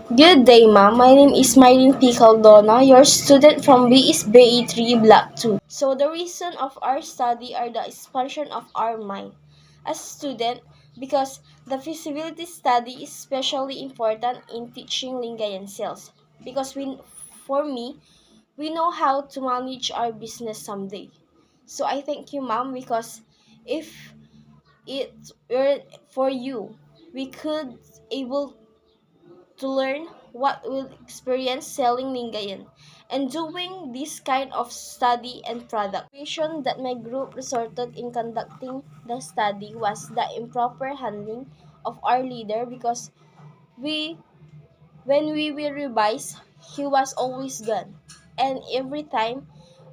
Good day, ma'am. My name is Mylene P. Caldona, your student from BS BE3 Block 2. So the reason of our study are the expansion of our mind. As a student, because the feasibility study is especially important in teaching Lingayen sales. Because for me, we know how to manage our business someday. So I thank you, ma'am, because if it were for you, we could able to learn what we'll experience selling Lingayen and doing this kind of study and product. The situation that my group resorted in conducting the study was the improper handling of our leader because we when we will revise, he was always gone. And every time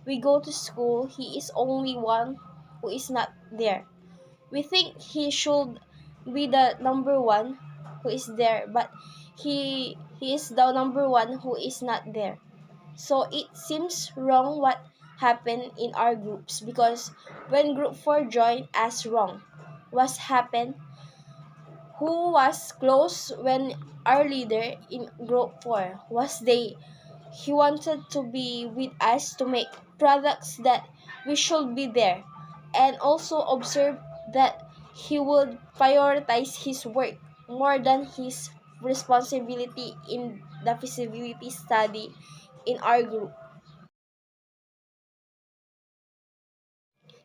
we go to school, he is only one who is not there. We think he should be the number one who is there, but he is the number one who is not there. So it seems wrong what happened in our groups because when group 4 joined as wrong, what happened? Who was close when our leader in group 4 was they he wanted to be with us to make products that we should be there and also observe that he would prioritize his work more than his responsibility in the feasibility study in our group.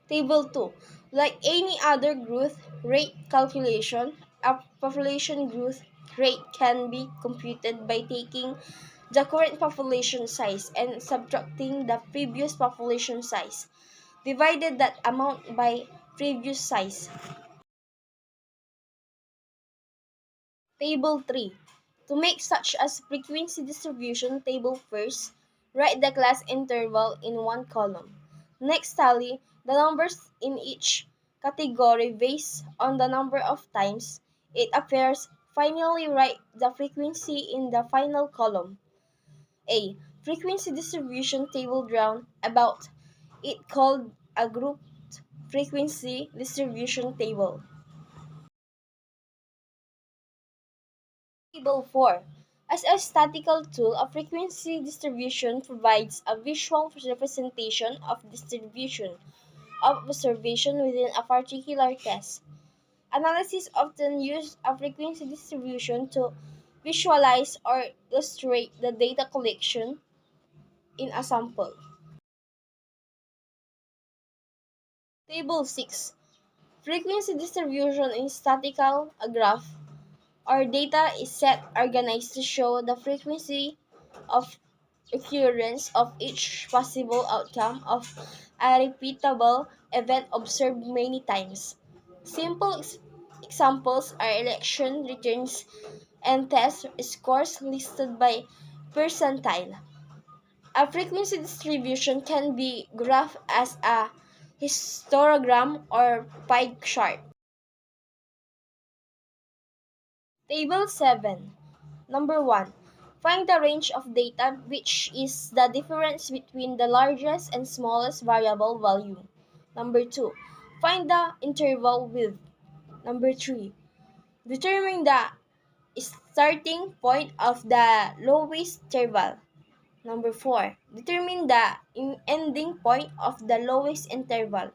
Table 2. Like any other growth rate calculation, a population growth rate can be computed by taking the current population size and subtracting the previous population size, divided that amount by previous size. Table 3. To make such as frequency distribution table first, write the class interval in one column. Next tally the numbers in each category based on the number of times it appears. Finally write the frequency in the final column. A. Frequency distribution table drawn about it called a grouped frequency distribution table. Table 4. As a statistical tool, a frequency distribution provides a visual representation of distribution of observation within a particular test. Analysis often uses a frequency distribution to visualize or illustrate the data collection in a sample. Table 6. Frequency distribution in statistical a graph or data is set organized to show the frequency of occurrence of each possible outcome of a repeatable event observed many times. Simple examples are election returns and test scores listed by percentile. A frequency distribution can be graphed as a histogram or pie chart. Table 7. Number 1. Find the range of data which is the difference between the largest and smallest variable value. Number 2. Find the interval width. Number 3. Determine the starting point of the lowest interval. Number 4. Determine the ending point of the lowest interval.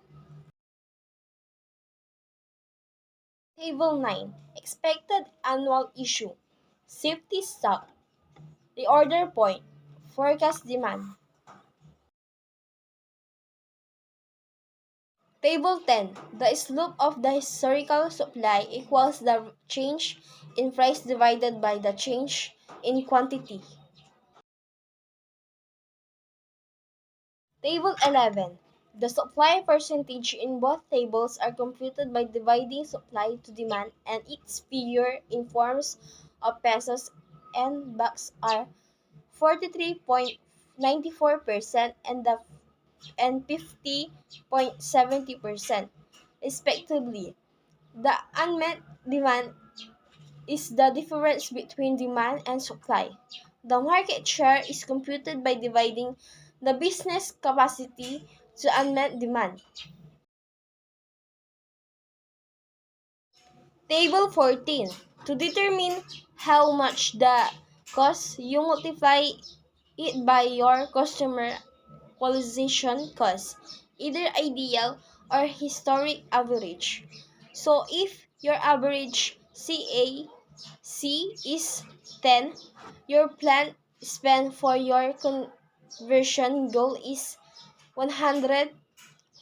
Table 9. Expected annual issue. Safety stock. Reorder point. Forecast demand. Table 10. The slope of the historical supply equals the change in price divided by the change in quantity. Table 11. The supply percentage in both tables are computed by dividing supply to demand and its figure in forms of pesos and bucks are 43.94% and 50.70% respectively. The unmet demand is the difference between demand and supply. The market share is computed by dividing the business capacity to unmet demand. Table 14. To determine how much the cost, you multiply it by your customer acquisition cost, either ideal or historic average. So if your average CAC is 10, your planned spend for your conversion goal is 100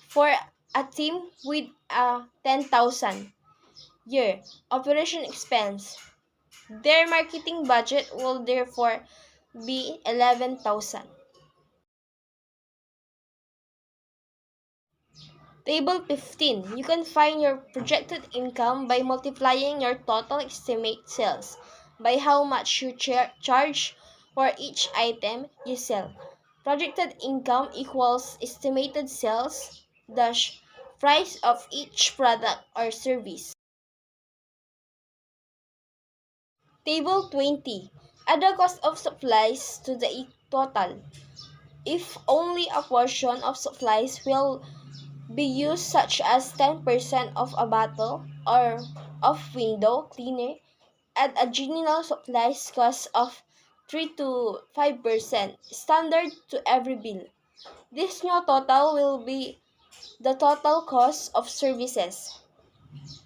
for a team with a 10,000 year operation expense. Their marketing budget will therefore be 11,000. Table 15. You can find your projected income by multiplying your total estimate sales by how much you charge for each item you sell. Projected income equals estimated sales dash price of each product or service. Table 20. Add the cost of supplies to the total. If only a portion of supplies will be used, such as 10% of a bottle or of window cleaner, at a general supplies cost of 3 to 5% standard to every bill. This new total will be the total cost of services,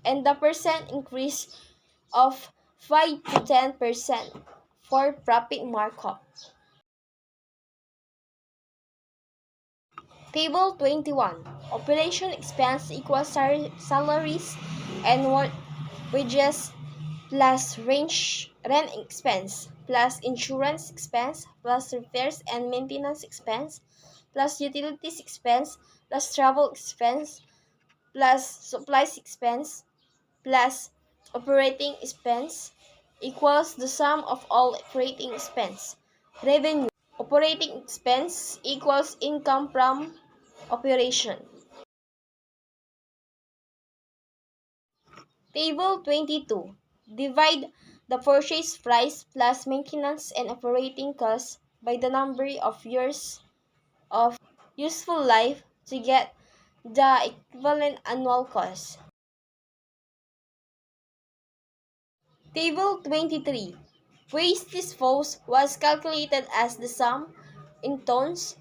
and the percent increase of 5 to 10% for profit markup. Table 21. Operation expense equals salaries and wages plus rent expense plus insurance expense plus repairs and maintenance expense plus utilities expense plus travel expense plus supplies expense plus operating expense equals the sum of all operating expense. Revenue. Operating expense equals income from operation. Table 22. Divide the purchase price plus maintenance and operating costs by the number of years of useful life to get the equivalent annual cost. Table 23. Waste disposed was calculated as the sum in tons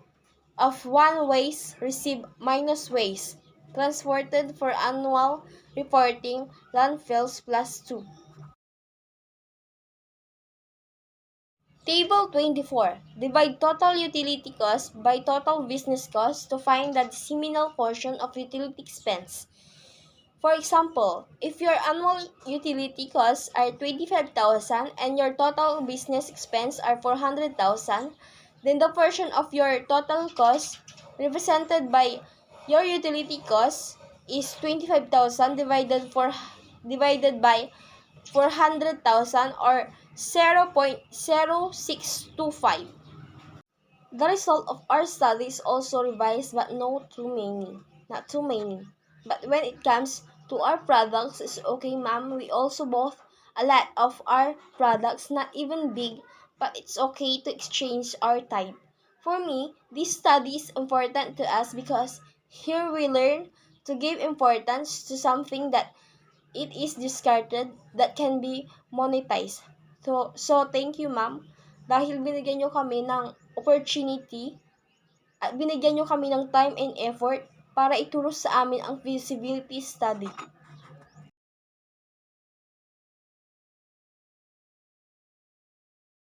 of one waste received minus waste transported for annual reporting landfills plus 2. Table 24. Divide total utility cost by total business cost to find the decimal portion of utility expense. For example, if your annual utility costs are 25,000 and your total business expense are 400,000, then the portion of your total cost represented by your utility cost is 25,000 divided by 400,000 or 0.0625. The result of our study is also revised but not too many. But when it comes to our products, it's okay ma'am, we also bought a lot of our products, not even big, but it's okay to exchange our type. For me, this study is important to us because here we learn to give importance to something that it is discarded that can be monetized. So thank you ma'am dahil binigyan nyo kami ng opportunity at binigyan nyo kami ng time and effort para ituro sa amin ang feasibility study.